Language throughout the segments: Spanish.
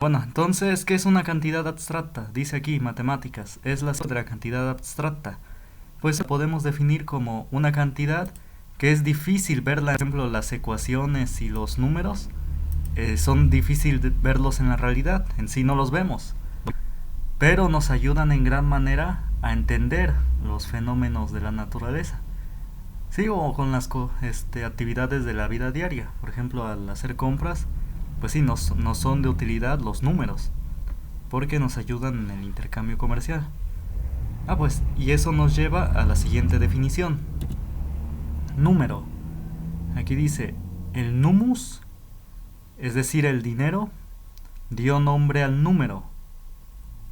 Bueno, entonces, ¿qué es una cantidad abstracta? Dice aquí, matemáticas, es la suma de la cantidad abstracta. Pues podemos definir como una cantidad que es difícil verla, por ejemplo, las ecuaciones y los números son difícil de verlos en la realidad, en sí no los vemos, pero nos ayudan en gran manera a entender los fenómenos de la naturaleza. Sí, o con las actividades de la vida diaria, por ejemplo, al hacer compras, pues sí, nos son de utilidad los números, porque nos ayudan en el intercambio comercial. Pues, y eso nos lleva a la siguiente definición. Número. Aquí dice, el numus, es decir, el dinero, dio nombre al número,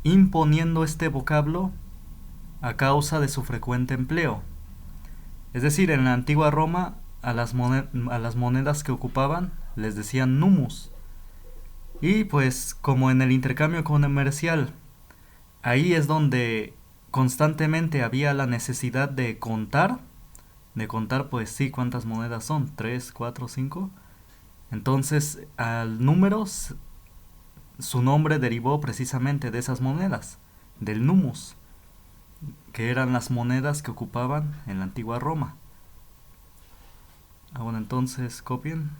imponiendo este vocablo a causa de su frecuente empleo. Es decir, en la antigua Roma, a las monedas que ocupaban les decían numus. Y pues, como en el intercambio comercial, ahí es donde constantemente había la necesidad de contar pues sí cuántas monedas son, 3 4 5. Entonces al número su nombre derivó precisamente de esas monedas, del numus, que eran las monedas que ocupaban en la antigua Roma. Bueno, entonces copien.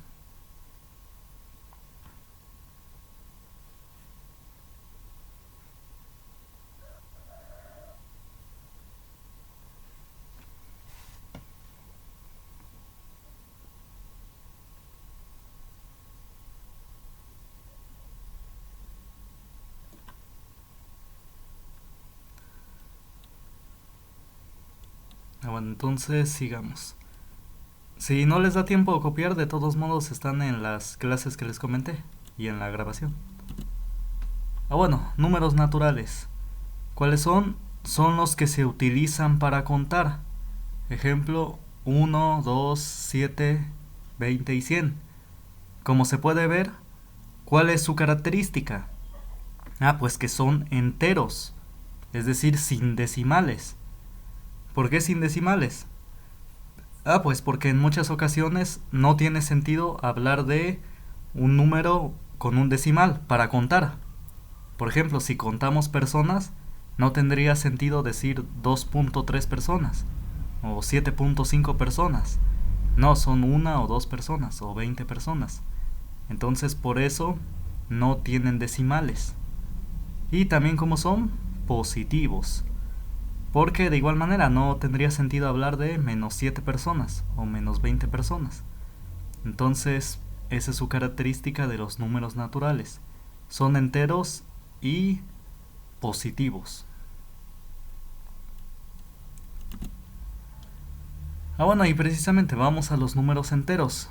Bueno, entonces sigamos. Si no les da tiempo a copiar, de todos modos están en las clases que les comenté y en la grabación. Bueno, números naturales. ¿Cuáles son? Son los que se utilizan para contar. Ejemplo, 1, 2, 7, 20 y 100. Como se puede ver, ¿cuál es su característica? Pues que son enteros, es decir, sin decimales. ¿Por qué sin decimales? Pues porque en muchas ocasiones no tiene sentido hablar de un número con un decimal para contar. Por ejemplo, si contamos personas, no tendría sentido decir 2.3 personas o 7.5 personas. No, son una o dos personas o 20 personas. Entonces por eso no tienen decimales. Y también como son positivos. Porque de igual manera no tendría sentido hablar de menos 7 personas o menos 20 personas. Entonces esa es su característica de los números naturales. Son enteros y positivos. Bueno, y precisamente vamos a los números enteros.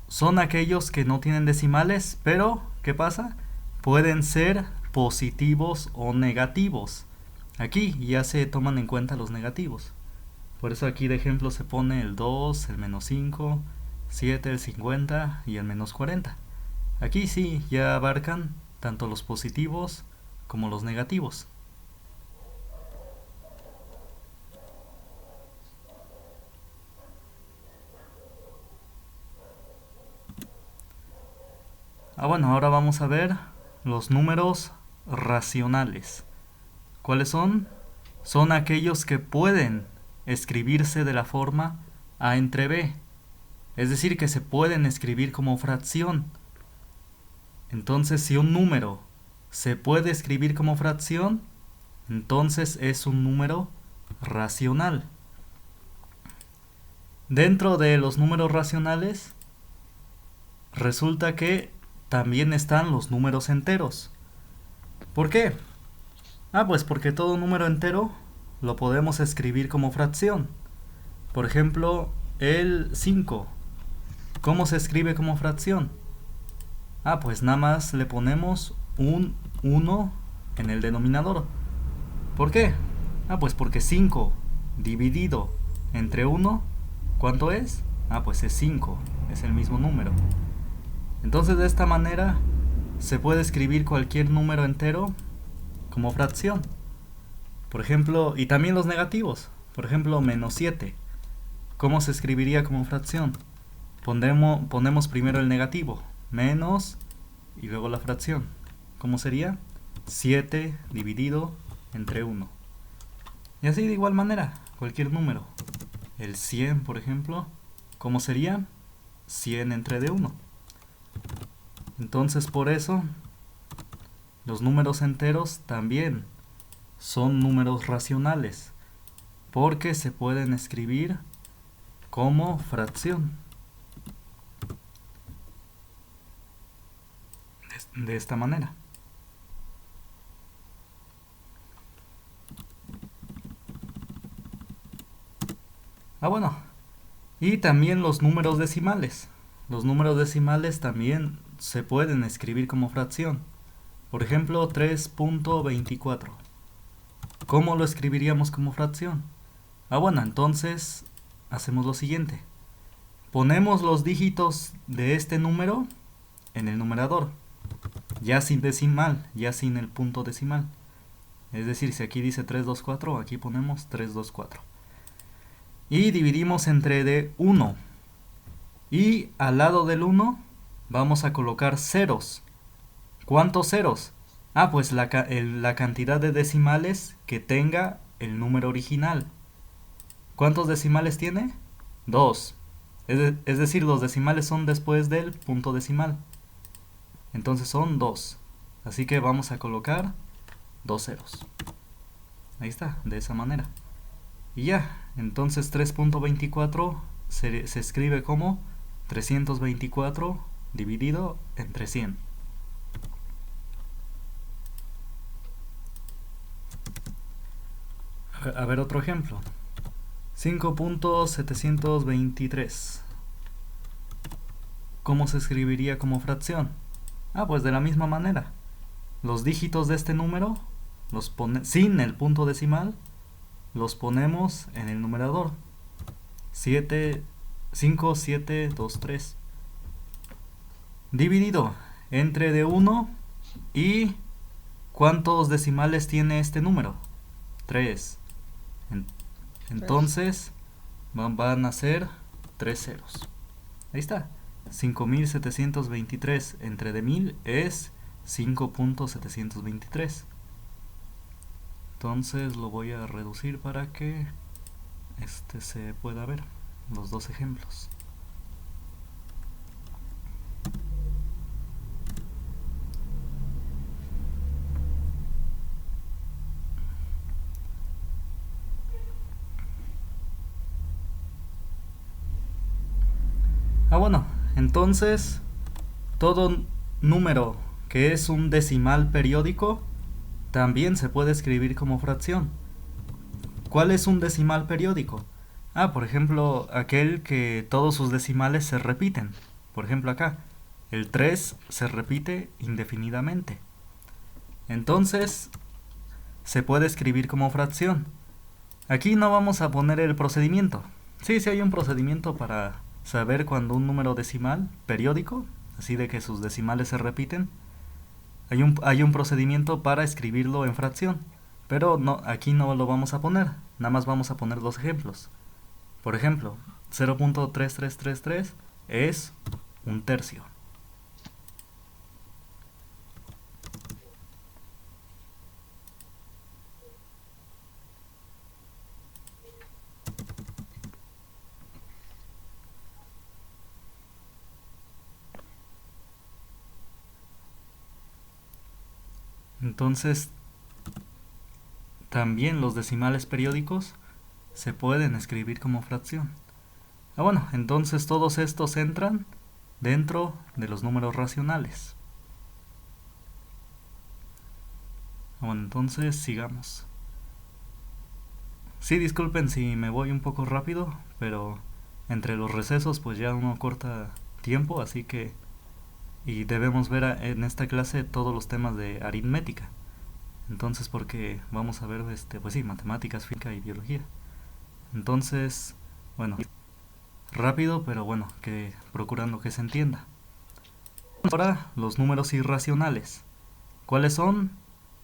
Son aquellos que no tienen decimales, pero ¿qué pasa? Pueden ser positivos o negativos. Aquí ya se toman en cuenta los negativos. Por eso aquí de ejemplo se pone el 2, el menos 5, 7, el 50 y el menos 40. Aquí sí ya abarcan tanto los positivos como los negativos. Bueno, ahora vamos a ver los números racionales. ¿Cuáles son? Son aquellos que pueden escribirse de la forma a entre b, es decir, que se pueden escribir como fracción. Entonces, si un número se puede escribir como fracción, entonces es un número racional. Dentro de los números racionales, resulta que también están los números enteros. ¿Por qué? Pues porque todo número entero lo podemos escribir como fracción. Por ejemplo, el 5. ¿Cómo se escribe como fracción? Pues nada más le ponemos un 1 en el denominador. ¿Por qué? Pues porque 5 dividido entre 1, ¿cuánto es? Pues es 5, es el mismo número. Entonces de esta manera se puede escribir cualquier número entero como fracción. Por ejemplo, y también los negativos. Por ejemplo, menos 7. ¿Cómo se escribiría como fracción? Ponemos primero el negativo, menos, y luego la fracción. ¿cómo sería? 7 dividido entre 1. Y así de igual manera, cualquier número. El 100, por ejemplo, ¿cómo sería? 100 entre de 1. Entonces por eso, los números enteros también son números racionales, porque se pueden escribir como fracción. De esta manera. Bueno, y también los números decimales. Los números decimales también se pueden escribir como fracción. Por ejemplo, 3.24. ¿Cómo lo escribiríamos como fracción? Bueno, entonces hacemos lo siguiente. Ponemos los dígitos de este número en el numerador, ya sin decimal, ya sin el punto decimal. Es decir, si aquí dice 324, aquí ponemos 324. Y dividimos entre de 1. Y al lado del 1 vamos a colocar ceros. ¿Cuántos ceros? Pues la cantidad de decimales que tenga el número original. ¿Cuántos decimales tiene? 2. Es decir, los decimales son después del punto decimal. Entonces son 2. Así que vamos a colocar 2 ceros. Ahí está, de esa manera. Y ya, entonces 3.24 se escribe como 324 dividido entre 100. A ver otro ejemplo. 5.723. ¿Cómo se escribiría como fracción? Pues de la misma manera. Los dígitos de este número, sin el punto decimal, los ponemos en el numerador. 5, 7, 2, 3. Dividido entre de 1 y ¿cuántos decimales tiene este número? 3. Entonces van a ser 3 ceros. Ahí está. 5.723 entre de 1000 es 5.723. Entonces lo voy a reducir para que se pueda ver los dos ejemplos. Bueno, entonces todo número que es un decimal periódico también se puede escribir como fracción. ¿Cuál es un decimal periódico? Por ejemplo, aquel que todos sus decimales se repiten. Por ejemplo acá, el 3 se repite indefinidamente. Entonces, se puede escribir como fracción. Aquí no vamos a poner el procedimiento. Sí hay un procedimiento para saber cuando un número decimal periódico, así de que sus decimales se repiten, hay un procedimiento para escribirlo en fracción. Pero no, aquí no lo vamos a poner, nada más vamos a poner dos ejemplos. Por ejemplo, 0.3333 es un tercio. Entonces, también los decimales periódicos se pueden escribir como fracción. Bueno, entonces todos estos entran dentro de los números racionales. Bueno, entonces sigamos. Sí, disculpen si me voy un poco rápido, pero entre los recesos pues ya uno corta tiempo, así que y debemos ver en esta clase todos los temas de aritmética. Entonces, porque vamos a ver pues sí, matemáticas, física y biología. Entonces, bueno, rápido, pero bueno, que procurando que se entienda. Ahora, los números irracionales. ¿Cuáles son?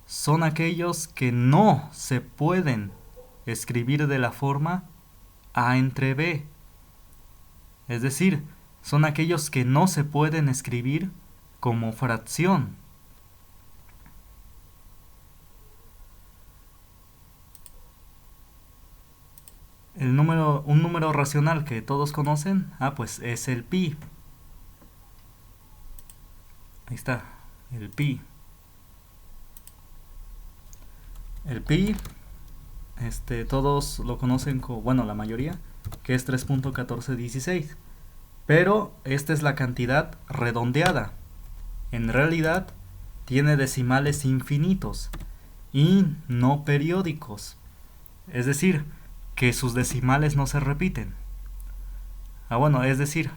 Son aquellos que no se pueden escribir de la forma a entre b. Es decir, son aquellos que no se pueden escribir como fracción. un número racional que todos conocen, pues es el pi. Ahí está, el pi. El pi, todos lo conocen como, bueno, la mayoría, que es 3.1416. Pero esta es la cantidad redondeada. En realidad, tiene decimales infinitos y no periódicos. Es decir, que sus decimales no se repiten. Bueno, es decir,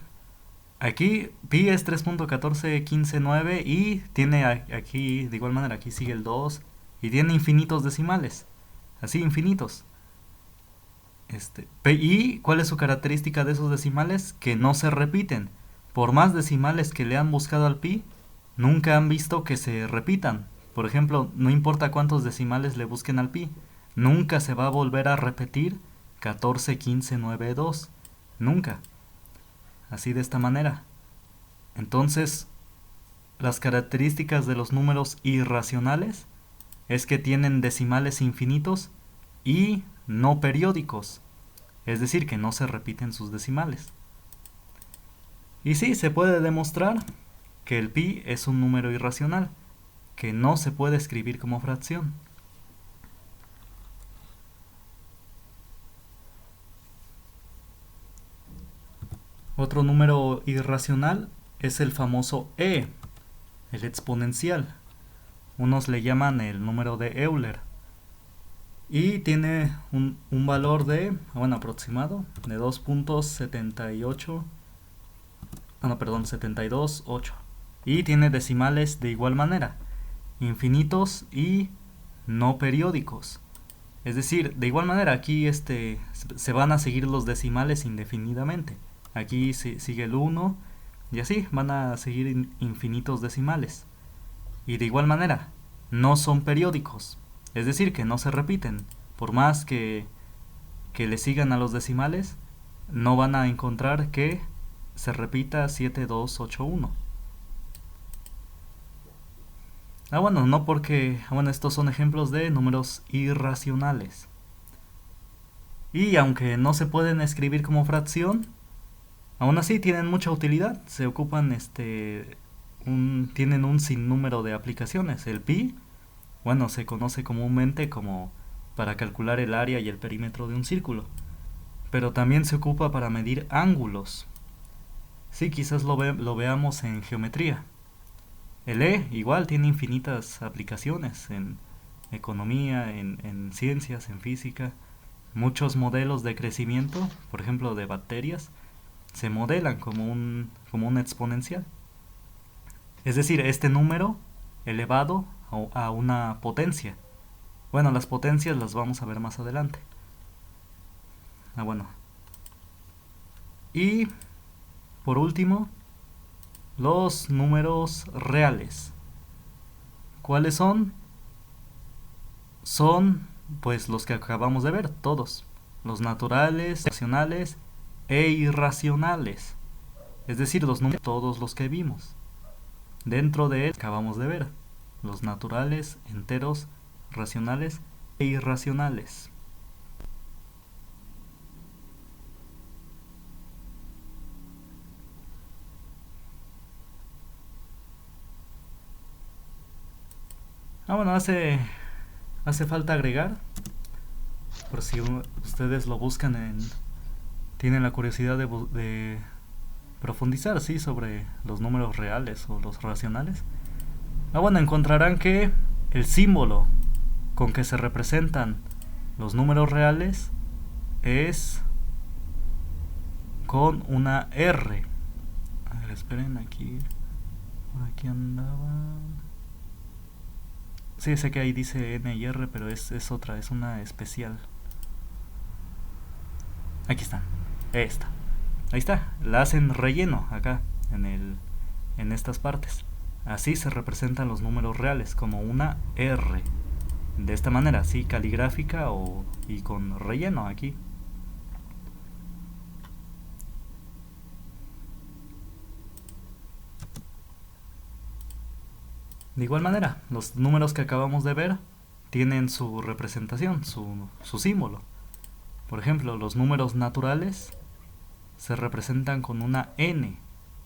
aquí pi es 3.14159 y tiene aquí, de igual manera, aquí sigue el 2 y tiene infinitos decimales. Así, infinitos. ¿Y cuál es su característica de esos decimales? Que no se repiten. Por más decimales que le han buscado al pi, nunca han visto que se repitan. Por ejemplo, no importa cuántos decimales le busquen al pi, nunca se va a volver a repetir 141592. Nunca. Así, de esta manera. Entonces, las características de los números irracionales es que tienen decimales infinitos y no periódicos, es decir, que no se repiten sus decimales. Y sí, se puede demostrar que el pi es un número irracional, que no se puede escribir como fracción. Otro número irracional es el famoso e, el exponencial. Unos le llaman el número de Euler. Y tiene un valor de, aproximado, de 2.78, 72.8. Y tiene decimales de igual manera, infinitos y no periódicos. Es decir, de igual manera, aquí se van a seguir los decimales indefinidamente. Aquí sigue el 1 y así van a seguir infinitos decimales. Y de igual manera, no son periódicos. Es decir, que no se repiten. Por más que le sigan a los decimales, no van a encontrar que se repita 7281. No porque, estos son ejemplos de números irracionales. Y aunque no se pueden escribir como fracción, aún así tienen mucha utilidad. Se ocupan, tienen un sinnúmero de aplicaciones. El pi, se conoce comúnmente como para calcular el área y el perímetro de un círculo, pero también se ocupa para medir ángulos. Sí, quizás lo veamos en geometría. El e igual tiene infinitas aplicaciones en economía, en ciencias, en física. Muchos modelos de crecimiento, por ejemplo de bacterias, se modelan como un exponencial. Es decir, este número elevado a una potencia. Las potencias las vamos a ver más adelante. Y por último, los números reales. ¿Cuáles son? Son, pues, los que acabamos de ver, todos. Los naturales, racionales e irracionales. Es decir, los números, todos los que vimos. Dentro de él acabamos de ver los naturales, enteros, racionales e irracionales. Hace falta agregar, por si ustedes lo buscan tienen la curiosidad de profundizar, sí, sobre los números reales o los racionales. Encontrarán que el símbolo con que se representan los números reales es con una R. A ver, esperen, por aquí andaba. Sí, sé que ahí dice N y R, pero es otra, es una especial. Aquí están, esta. Ahí está, la hacen relleno acá, en estas partes. Así se representan los números reales, como una R. De esta manera, así caligráfica y con relleno aquí. De igual manera, los números que acabamos de ver tienen su representación, su símbolo. Por ejemplo, los números naturales se representan con una N,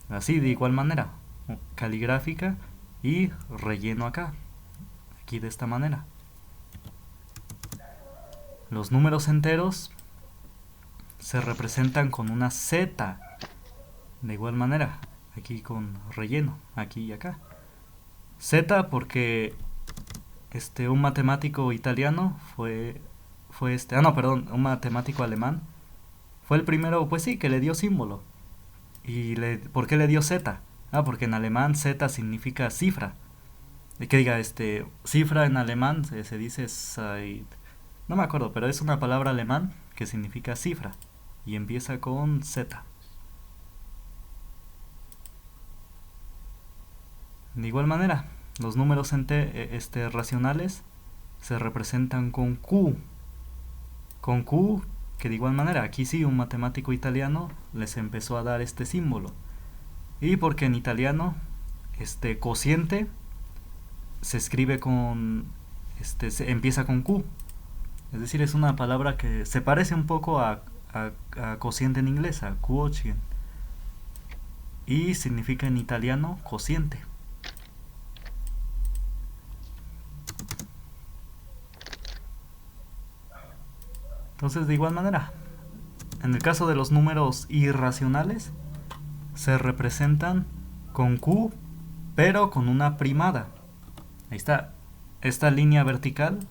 así de igual manera, caligráfica, y relleno acá, aquí de esta manera. Los números enteros se representan con una Z, de igual manera, aquí con relleno, aquí y acá. Z porque un matemático italiano un matemático alemán fue el primero, pues sí, que le dio símbolo. ¿Por qué le dio Z? Porque en alemán Z significa cifra. Que diga, cifra en alemán se dice Zeit. No me acuerdo, pero es una palabra alemán que significa cifra y empieza con Z. De igual manera, los números racionales se representan con Q. Con Q, que de igual manera, aquí sí un matemático italiano les empezó a dar este símbolo. Y porque en italiano, cociente se escribe empieza con Q. Es decir, es una palabra que se parece un poco a cociente en inglés, a quotient. Y significa en italiano cociente. Entonces, de igual manera, en el caso de los números irracionales, se representan con Q, pero con una primada. Ahí está, esta línea vertical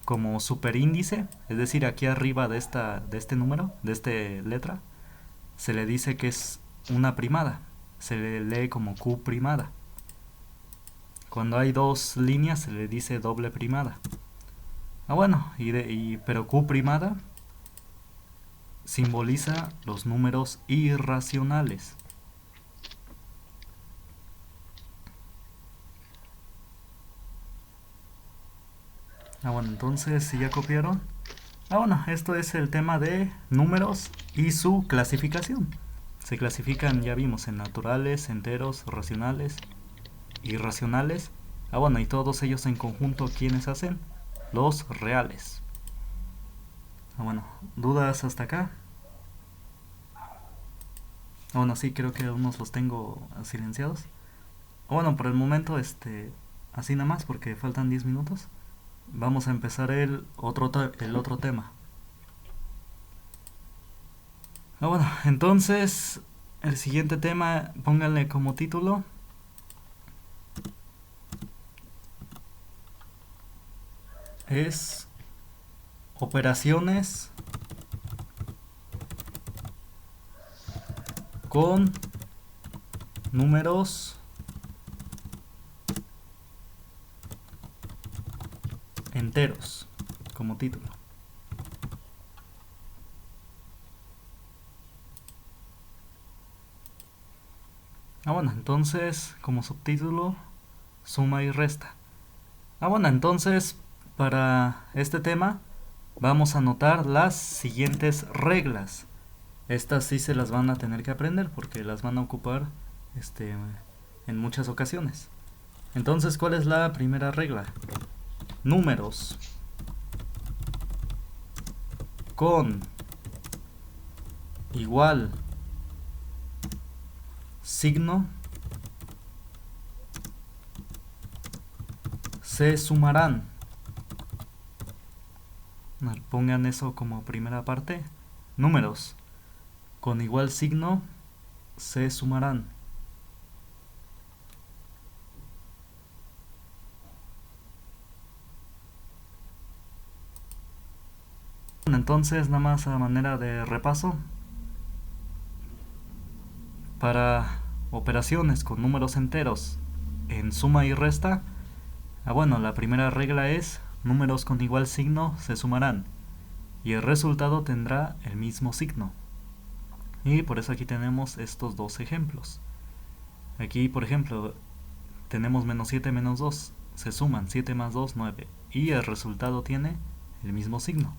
como superíndice, es decir, aquí arriba de este número, de esta letra, se le dice que es una primada, se le lee como Q primada. Cuando hay dos líneas se le dice doble primada. Pero Q primada simboliza los números irracionales. Entonces, si ya copiaron. Esto es el tema de números y su clasificación. Se clasifican, ya vimos, en naturales, enteros, racionales, irracionales. Y todos ellos en conjunto, ¿quiénes hacen? Los reales. ¿Dudas hasta acá? Sí, creo que unos los tengo silenciados. Por el momento, así nada más, porque faltan 10 minutos. Vamos a empezar el otro tema. Entonces, el siguiente tema, pónganle como título es operaciones con números enteros, como título. Entonces, como subtítulo, suma y resta. Entonces, para este tema, vamos a anotar las siguientes reglas. Estas sí se las van a tener que aprender porque las van a ocupar en muchas ocasiones. Entonces, ¿cuál es la primera regla? Números con igual signo se sumarán. Pongan eso como primera parte. Números con igual signo se sumarán. Entonces, nada más a manera de repaso, para operaciones con números enteros en suma y resta, la primera regla es números con igual signo se sumarán y el resultado tendrá el mismo signo. Y por eso aquí tenemos estos dos ejemplos. Aquí, por ejemplo, tenemos menos 7 menos 2, se suman 7 más 2, 9, y el resultado tiene el mismo signo.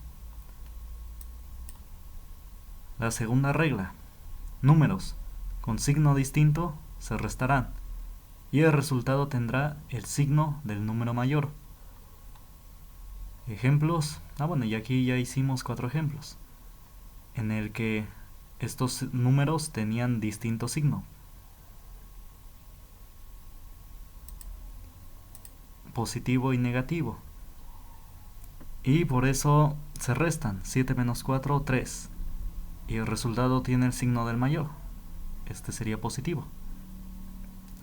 La segunda regla, números con signo distinto se restarán y el resultado tendrá el signo del número mayor. Ejemplos, y aquí ya hicimos 4 ejemplos. en el que estos números tenían distinto signo, positivo y negativo, y por eso se restan. 7 menos 4, 3, y el resultado tiene el signo del mayor. Este sería positivo.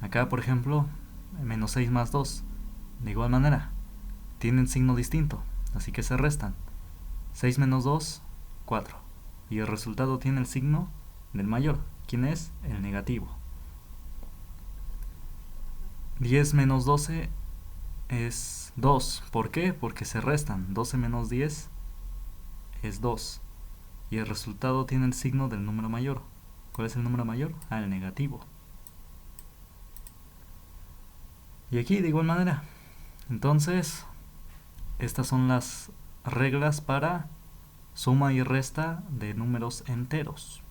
Acá, por ejemplo, menos 6 más 2, de igual manera, tienen signo distinto, así que se restan. 6 menos 2, 4, y el resultado tiene el signo del mayor. ¿Quién es? El negativo. 10 menos 12 es 2. ¿Por qué? Porque se restan. 12 menos 10 es 2, y el resultado tiene el signo del número mayor. ¿Cuál es el número mayor? El negativo. Y aquí de igual manera. Entonces, estas son las reglas para suma y resta de números enteros.